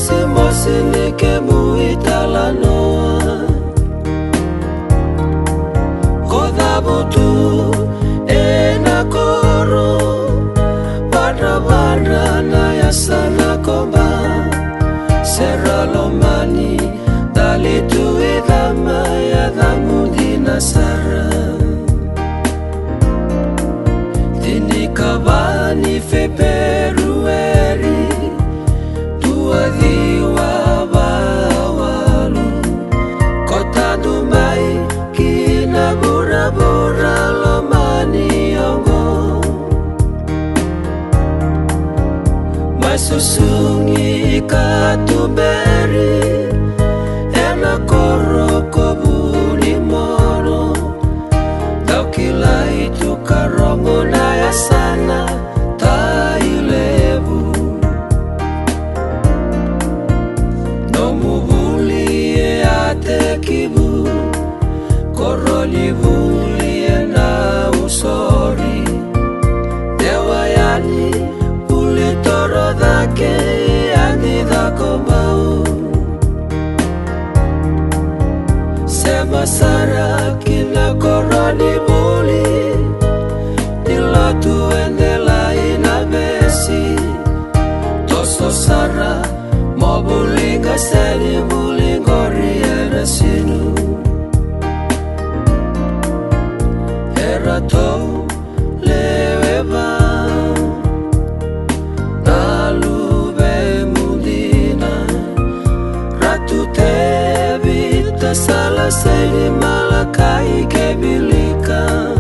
mosi nike muitala noa Kodabutu ena koro Badra na yasana komba Serra lomani Dalitu idama ya damudina sara Tinikabani Februari Diwa bawalu Kota Dumai Kina bura-bura lomani ongo Masusungi katuberi Ena koroko buni mono Taukila itu karongo na yasana Tailebu Kibu koroli vuli na usori Dewayani puli toro dake ani dako mau Sema sara kina koroli vuli Dilatu endela ina besi Toso sara mobulinga seni bulingori sinu Erato leweba Nalube mundina Ratu tebita salah seni malakai kebilika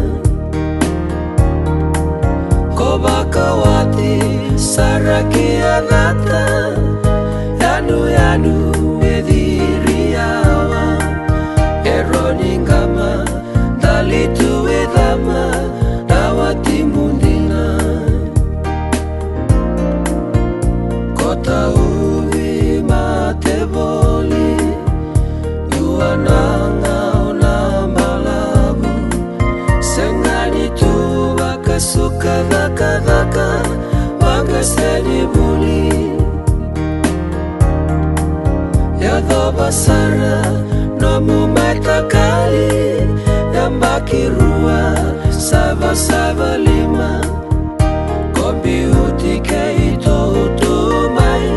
Kobakawati saraki agata Yanu Eroningama dalitu edama dawati mundina Kota uvi mateboli Yuananga ona malabu Sengani tu bakasuka daka Bagaseni buli Yadho basara Nomu matakali Yambaki rua Saba lima Kombi utike ito utumai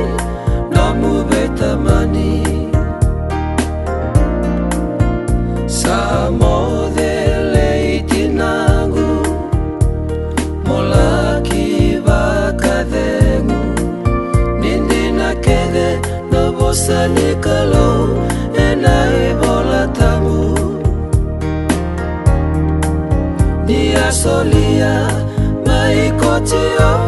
Nomu betamani Samodele itinangu Molaki bakadengu Nindina kede Nobosa nikalo Solia, my cotio